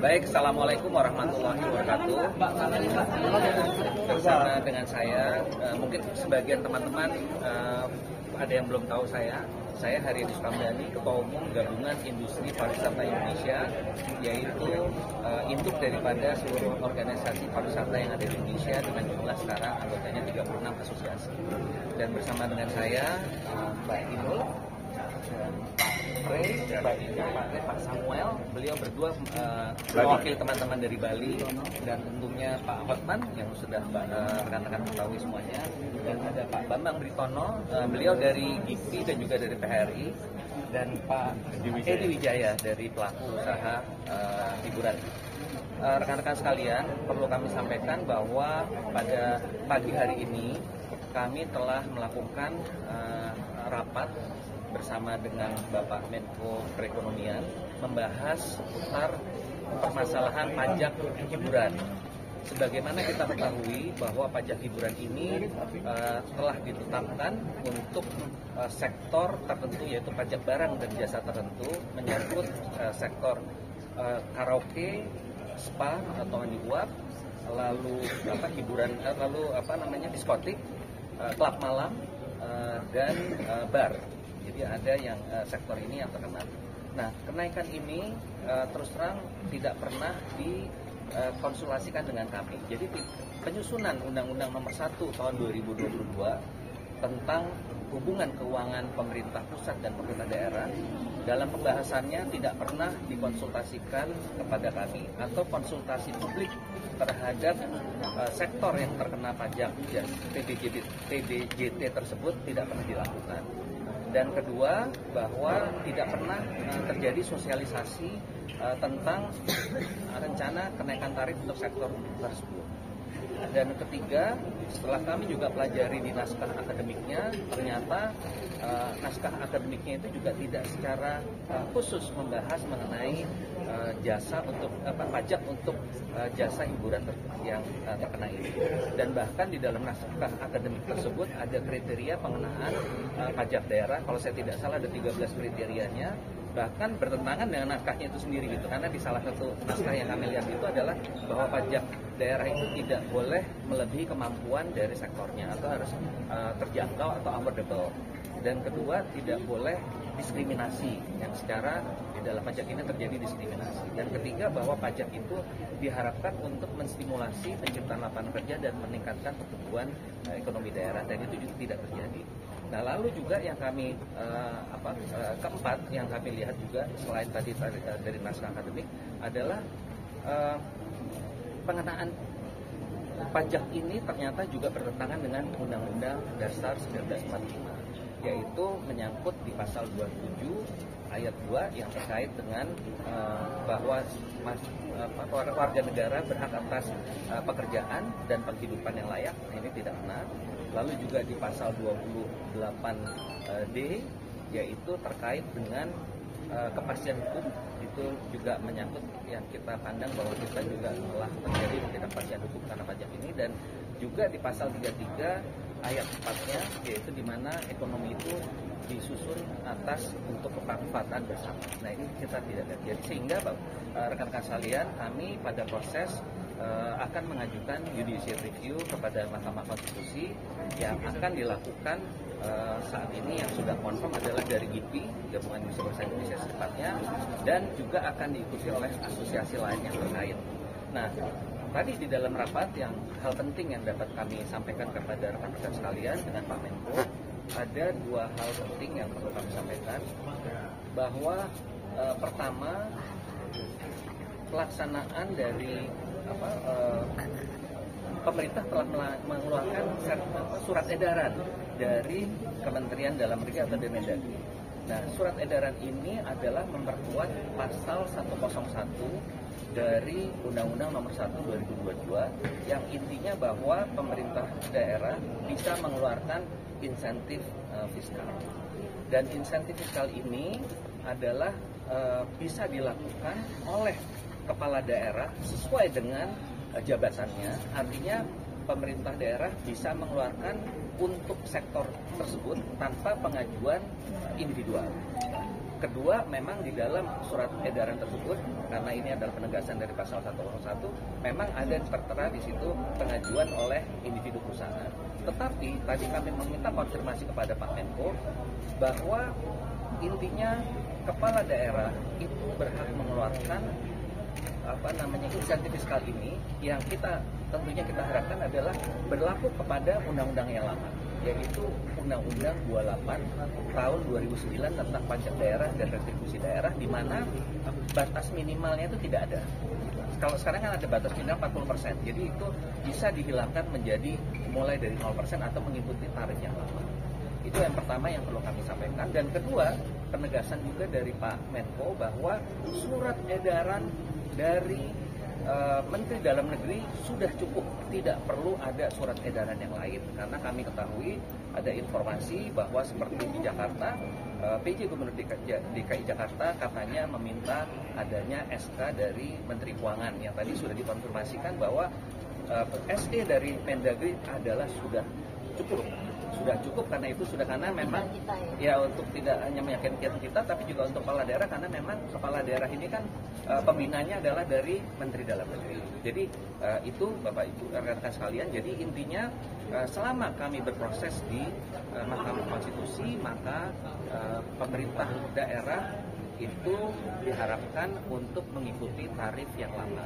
Baik, Assalamualaikum warahmatullahi wabarakatuh. Bersama dengan saya, mungkin sebagian teman-teman ada yang belum tahu saya Haryadi Sukamdhani, Ketua Umum Gabungan Industri Pariwisata Indonesia, yaitu induk daripada seluruh organisasi pariwisata yang ada di Indonesia dengan jumlah sekarang anggotanya 36 asosiasi. Dan bersama dengan saya, Mbak Inul, Pak Frey, Pak Samuel, beliau berdua mewakili teman-teman dari Bali, dan tentunya Pak Hotman yang sudah rekan-rekan ketahui semuanya, dan ada Pak Bambang Britono, beliau dari GIPI dan juga dari PHRI, dan Pak Edi Wijaya dari pelaku usaha hiburan. Rekan-rekan sekalian, perlu kami sampaikan bahwa pada pagi hari ini kami telah melakukan rapat bersama dengan Bapak Menko Perekonomian membahas seputar permasalahan pajak hiburan. Sebagaimana kita ketahui bahwa pajak hiburan ini telah ditetapkan untuk sektor tertentu, yaitu pajak barang dan jasa tertentu, menyangkut sektor karaoke, spa atau mandi uap, lalu hiburan, lalu diskotik, klub malam, dan bar. Jadi ada yang sektor ini yang terkena. Nah, kenaikan ini terus terang tidak pernah dikonsultasikan dengan kami. Jadi penyusunan Undang-Undang Nomor 1 Tahun 2022 tentang hubungan keuangan pemerintah pusat dan pemerintah daerah, dalam pembahasannya tidak pernah dikonsultasikan kepada kami, atau konsultasi publik terhadap sektor yang terkena pajak ya, PBJT tersebut tidak pernah dilakukan. Dan kedua, bahwa tidak pernah terjadi sosialisasi tentang rencana kenaikan tarif untuk sektor tersebut. Dan ketiga, setelah kami juga pelajari di naskah akademiknya, ternyata naskah akademiknya itu juga tidak secara khusus membahas mengenai jasa untuk pajak untuk jasa hiburan yang terkena ini. Dan bahkan di dalam naskah akademik tersebut ada kriteria pengenaan pajak daerah. Kalau saya tidak salah ada 13 kriterianya, bahkan bertentangan dengan naskahnya itu sendiri gitu. Karena di salah satu naskah yang kami lihat itu adalah bahwa pajak daerah itu tidak boleh melebihi kemampuan dari sektornya, atau harus terjangkau atau affordable. Dan kedua, tidak boleh diskriminasi, yang secara di dalam pajak ini terjadi diskriminasi. Dan ketiga, bahwa pajak itu diharapkan untuk menstimulasi penciptaan lapangan kerja dan meningkatkan pertumbuhan ekonomi daerah, dan itu juga tidak terjadi. Nah, lalu juga yang kami keempat yang kami lihat juga selain tadi dari naskah akademik adalah pengenaan pajak ini ternyata juga bertentangan dengan Undang-Undang Dasar 1945, yaitu menyangkut di pasal 27 ayat 2 yang terkait dengan bahwa warga negara berhak atas pekerjaan dan penghidupan yang layak. Ini tidak benar. Lalu juga di pasal 28D yaitu terkait dengan kepastian hukum, itu juga menyangkut yang kita pandang bahwa kita juga telah terjadi ketidakpastian hukum karena pajak ini. Dan juga di pasal 33 ayat 4-nya, yaitu di mana ekonomi itu disusun atas untuk kemanfaatan bersama. Nah, ini kita tidak terjadi, sehingga rekan-rekan sekalian, kami pada proses akan mengajukan judicial review kepada Mahkamah Konstitusi yang akan dilakukan saat ini. Yang sudah confirm adalah dari GIPI, Gabungan Industri Pariwisata Indonesia secepatnya, dan juga akan diikuti oleh asosiasi lain yang terkait. Nah, tadi di dalam rapat yang hal penting yang dapat kami sampaikan kepada rekan-rekan sekalian dengan Pak Menko, ada dua hal penting yang perlu kami sampaikan, bahwa pertama, pelaksanaan dari pemerintah telah mengeluarkan surat edaran dari Kementerian Dalam Negeri atau Kemendagri. Nah, surat edaran ini adalah memperkuat pasal 101 dari Undang-Undang Nomor 1 2022 yang intinya bahwa pemerintah daerah bisa mengeluarkan insentif fiskal. Dan insentif fiskal ini adalah bisa dilakukan oleh kepala daerah sesuai dengan jabatannya. Artinya pemerintah daerah bisa mengeluarkan untuk sektor tersebut tanpa pengajuan individual. kedua, memang di dalam surat edaran tersebut, karena ini adalah penegasan dari pasal 101, memang ada tertera di situ pengajuan oleh individu perusahaan. Tetapi tadi kami meminta konfirmasi kepada Pak Menko bahwa intinya kepala daerah itu berhak mengeluarkan insentif fiskal ini yang tentunya kita harapkan adalah berlaku kepada undang-undang yang lama, yaitu Undang-Undang 28 tahun 2009 tentang pajak daerah dan retribusi daerah, di mana batas minimalnya itu tidak ada. Kalau sekarang kan ada batas minimal 40%, jadi itu bisa dihilangkan menjadi mulai dari 0% atau mengikuti tarif yang lama. Itu yang pertama yang perlu kami sampaikan. Dan kedua, penegasan juga dari Pak Menko bahwa surat edaran dari Menteri Dalam Negeri sudah cukup, tidak perlu ada surat edaran yang lain. Karena kami ketahui ada informasi bahwa seperti di Jakarta, PJ Gubernur DKI Jakarta katanya meminta adanya SK dari Menteri Keuangan yang tadi sudah dikonfirmasikan bahwa SE dari Mendagri adalah sudah cukup karena memang ya untuk tidak hanya meyakinkan kita tapi juga untuk kepala daerah, karena memang kepala daerah ini kan pembinanya adalah dari Menteri Dalam Negeri. Jadi itu Bapak Ibu rekan-rekan sekalian, jadi intinya selama kami berproses di Mahkamah Konstitusi, maka pemerintah daerah itu diharapkan untuk mengikuti tarif yang lama.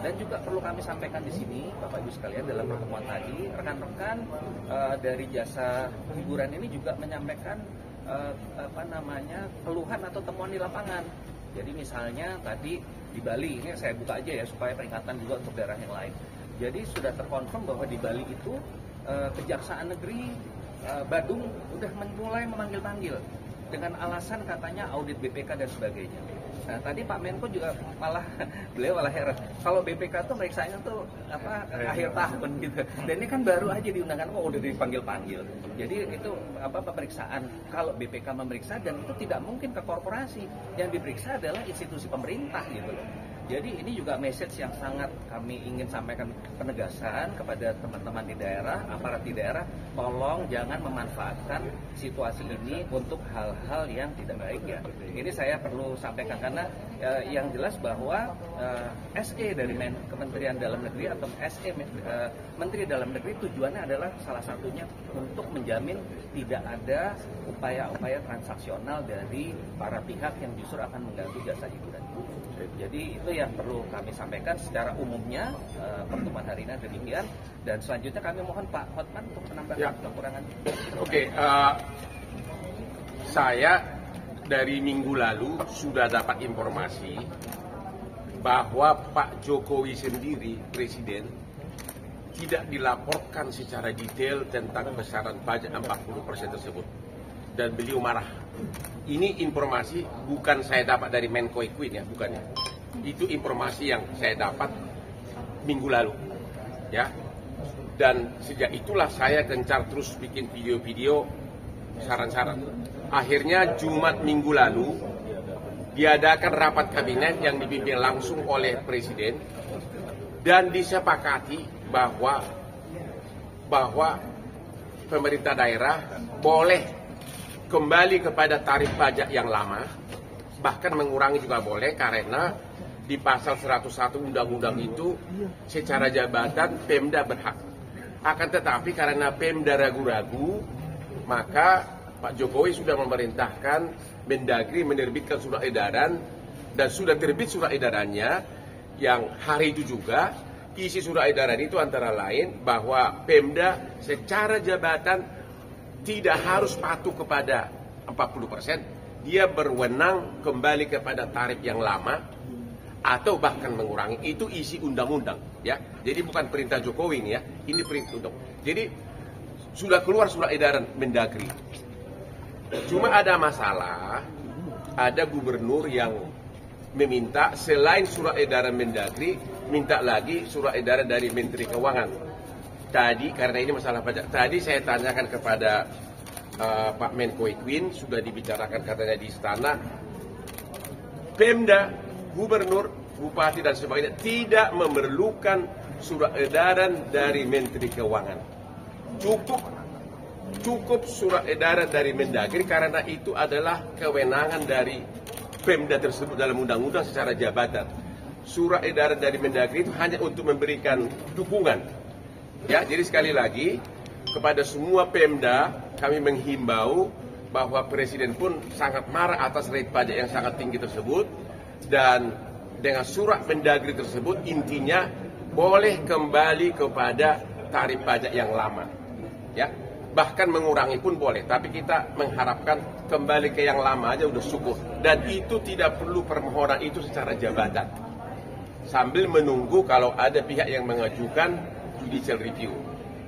Dan juga perlu kami sampaikan di sini, Bapak Ibu sekalian, dalam pertemuan tadi, rekan-rekan dari jasa hiburan ini juga menyampaikan keluhan atau temuan di lapangan. Jadi misalnya tadi di Bali, ini saya buka aja ya supaya peringatan juga untuk daerah yang lain. Jadi sudah terkonfirm bahwa di Bali itu Kejaksaan Negeri Badung udah mulai memanggil-panggil dengan alasan katanya audit BPK dan sebagainya. Nah tadi Pak Menko juga beliau malah heran, kalau BPK tuh periksanya tuh akhir tahun gitu. Dan ini kan baru aja diundangkan kok udah dipanggil-panggil. Jadi itu pemeriksaan kalau BPK memeriksa, dan itu tidak mungkin ke korporasi. Yang diperiksa adalah institusi pemerintah gitu loh. Jadi ini juga message yang sangat kami ingin sampaikan, penegasan kepada teman-teman di daerah, aparat di daerah, tolong jangan memanfaatkan situasi ini untuk hal-hal yang tidak baik ya. Ini saya perlu sampaikan karena yang jelas bahwa SE dari Kementerian Dalam Negeri atau SE Menteri Dalam Negeri tujuannya adalah salah satunya untuk menjamin tidak ada upaya-upaya transaksional dari para pihak yang justru akan mengganggu jasa hiburan. Jadi itu yang perlu kami sampaikan secara umumnya. Pertemuan hari ini demikian, dan selanjutnya kami mohon Pak Hotman untuk menambahkan kekurangan. Oke, saya dari minggu lalu sudah dapat informasi bahwa Pak Jokowi sendiri, Presiden, tidak dilaporkan secara detail tentang besaran pajak 40% tersebut, dan beliau marah. Ini informasi bukan saya dapat dari Menko Equin ya, bukan ya. Itu informasi yang saya dapat minggu lalu, ya. Dan sejak itulah saya gencar terus bikin video-video saran-saran. Akhirnya Jumat minggu lalu diadakan rapat kabinet yang dipimpin langsung oleh Presiden, dan disepakati bahwa pemerintah daerah boleh kembali kepada tarif pajak yang lama, bahkan mengurangi juga boleh, karena di pasal 101 undang-undang itu secara jabatan Pemda berhak. Akan tetapi karena Pemda ragu-ragu, maka Pak Jokowi sudah memerintahkan Mendagri menerbitkan surat edaran, dan sudah terbit surat edarannya yang hari itu juga. Isi surat edaran itu antara lain bahwa Pemda secara jabatan tidak harus patuh kepada 40%, dia berwenang kembali kepada tarif yang lama atau bahkan mengurangi. Itu isi undang-undang ya. Jadi bukan perintah Jokowi ini ya, ini perintah undang. Jadi sudah keluar surat edaran Mendagri. Cuma ada masalah, ada gubernur yang meminta selain surat edaran Mendagri, minta lagi surat edaran dari Menteri Keuangan. Tadi karena ini masalah pajak, tadi saya tanyakan kepada Pak Menko Equin, sudah dibicarakan katanya di istana. Pemda, gubernur, bupati dan sebagainya tidak memerlukan surat edaran dari Menteri Keuangan. Cukup cukup surat edaran dari Mendagri karena itu adalah kewenangan dari Pemda tersebut dalam undang-undang secara jabatan. Surat edaran dari Mendagri itu hanya untuk memberikan dukungan. Ya, jadi sekali lagi kepada semua Pemda kami menghimbau bahwa Presiden pun sangat marah atas rate pajak yang sangat tinggi tersebut, dan dengan surat Mendagri tersebut intinya boleh kembali kepada tarif pajak yang lama. Ya, bahkan mengurangi pun boleh, tapi kita mengharapkan kembali ke yang lama aja udah syukur, dan itu tidak perlu permohonan itu secara jabatan sambil menunggu kalau ada pihak yang mengajukan judicial review.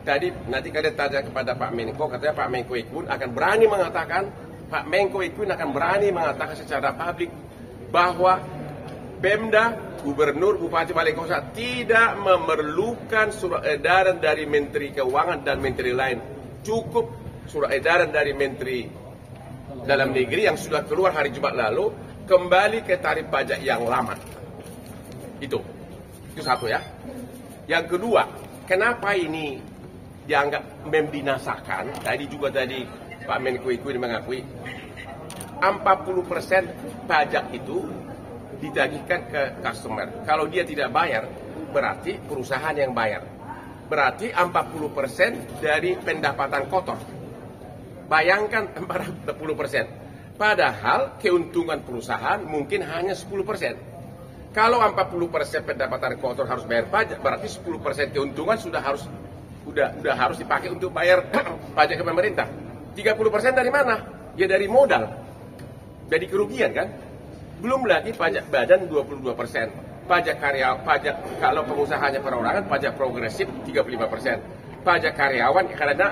Tadi nanti kalian tanya kepada Pak Menko, katanya Pak Menko Ikun akan berani mengatakan, Pak Menko Ikun akan berani mengatakan secara publik bahwa Pemda, Gubernur, Bupati, Wali Kota tidak memerlukan surat edaran dari Menteri Keuangan dan Menteri lain. Cukup surat edaran dari Menteri Dalam Negeri yang sudah keluar hari Jumat lalu, kembali ke tarif pajak yang lama. Itu satu ya. Yang kedua, kenapa ini dianggap membinasakan? Tadi Pak Menko Ikun mengakui 40% pajak itu ditagihkan ke customer. Kalau dia tidak bayar, berarti perusahaan yang bayar. Berarti 40% dari pendapatan kotor. Bayangkan 40%. Padahal keuntungan perusahaan mungkin hanya 10%. Kalau 40% pendapatan kotor harus bayar pajak, berarti 10% keuntungan sudah harus dipakai untuk bayar pajak ke pemerintah. 30% dari mana? Ya dari modal. Dari kerugian kan? Belum lagi pajak badan 22%, pajak kalau pengusahanya perorangan pajak progresif 35%, pajak karyawan karena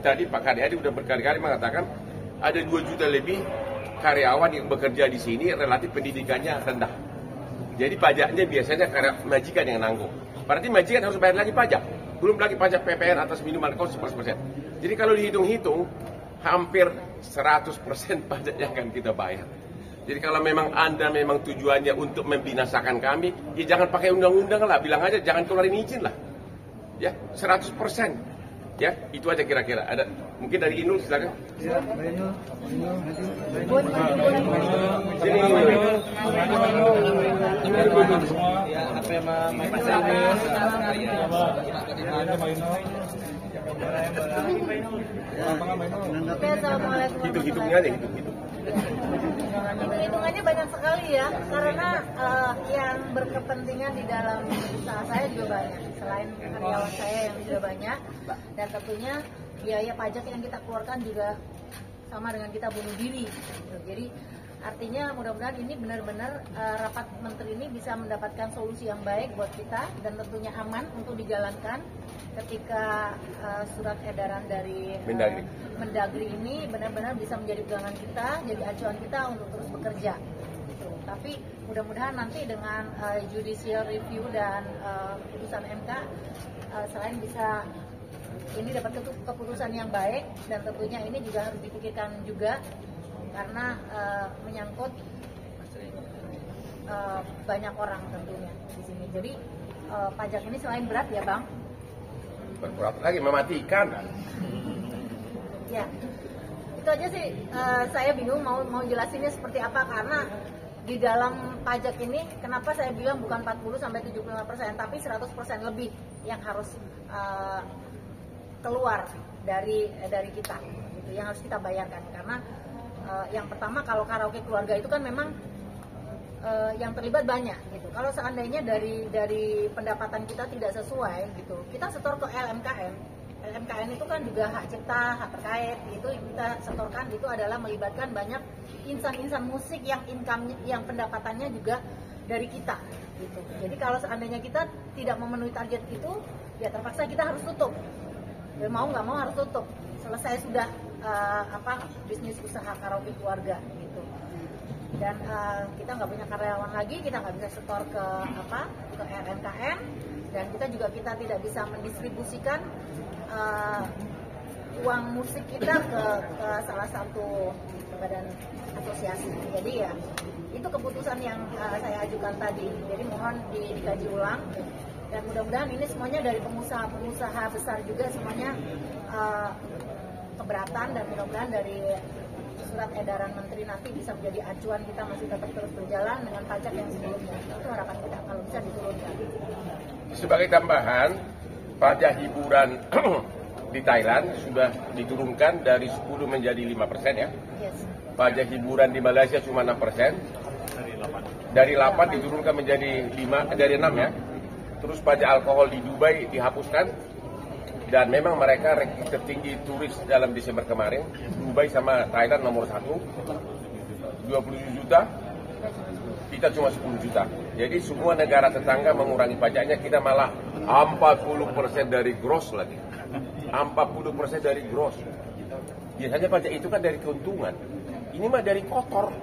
tadi Pak Karyadi sudah berkali-kali mengatakan ada 2 juta lebih karyawan yang bekerja di sini relatif pendidikannya rendah. Jadi pajaknya biasanya karena majikan yang nanggung. Berarti majikan harus bayar lagi pajak, belum lagi pajak PPN atas minuman kos 10%. Jadi kalau dihitung-hitung hampir 100% pajak yang akan kita bayar. Jadi kalau memang Anda memang tujuannya untuk membinasakan kami, ya jangan pakai undang-undang lah, bilang aja jangan keluarin izin lah. Ya, 100%. Ya, itu aja kira-kira. Ada mungkin dari Inul silakan. Ya, Hitung-hitungnya aja, hitung-hitung. Hitung-hitungannya banyak sekali ya, karena yang berkepentingan di dalam usaha saya juga banyak. Selain karyawan saya yang juga banyak, dan tentunya biaya pajak yang kita keluarkan juga sama dengan kita bunuh diri. Jadi artinya mudah-mudahan ini benar-benar rapat menteri ini bisa mendapatkan solusi yang baik buat kita dan tentunya aman untuk dijalankan ketika surat edaran dari Mendagri ini benar-benar bisa menjadi pegangan kita, jadi acuan kita untuk terus bekerja. Gitu. Tapi mudah-mudahan nanti dengan judicial review dan keputusan MK selain bisa ini dapat keputusan yang baik, dan tentunya ini juga harus dipikirkan juga karena menyangkut banyak orang tentunya di sini. Jadi pajak ini selain berat ya Bang, berberat lagi mematikan. Ya, itu aja sih. Saya bingung mau jelasinnya seperti apa, karena di dalam pajak ini kenapa saya bilang bukan 40-75%, tapi 100% lebih yang harus keluar dari kita, gitu, yang harus kita bayarkan. Karena yang pertama, kalau karaoke keluarga itu kan memang yang terlibat banyak gitu. Kalau seandainya dari pendapatan kita tidak sesuai gitu, kita setor ke LMKN. LMKN itu kan juga hak cipta, hak terkait, itu kita setorkan, itu adalah melibatkan banyak insan-insan musik yang income-nya, yang pendapatannya juga dari kita gitu. Jadi kalau seandainya kita tidak memenuhi target itu, ya terpaksa kita harus tutup. Ya, mau nggak mau harus tutup. Selesai sudah bisnis usaha karaoke keluarga gitu. Dan kita nggak punya karyawan lagi, kita nggak bisa setor ke RMKM, dan kita tidak bisa mendistribusikan uang musik kita ke salah satu badan asosiasi. Jadi ya itu keputusan yang saya ajukan tadi. Jadi mohon dikaji ulang, dan mudah-mudahan ini semuanya dari pengusaha besar juga semuanya keberatan, dan mudah-mudahan dari surat edaran menteri nanti bisa menjadi acuan, kita masih tetap terus berjalan dengan pajak yang sebelumnya. Itu harapan kita kalau bisa diturunkan. Sebagai tambahan, pajak hiburan di Thailand sudah diturunkan dari 10 menjadi 5% ya. Yes. Pajak hiburan di Malaysia cuma 6%. Dari 8 diturunkan menjadi 6 ya. Terus pajak alkohol di Dubai dihapuskan. Dan memang mereka ranking tertinggi turis dalam Desember kemarin. Dubai sama Thailand nomor 1, 27 juta, kita cuma 10 juta. Jadi semua negara tetangga mengurangi pajaknya, kita malah 40% dari gross lagi. 40% dari gross. Biasanya pajak itu kan dari keuntungan. Ini mah dari kotor.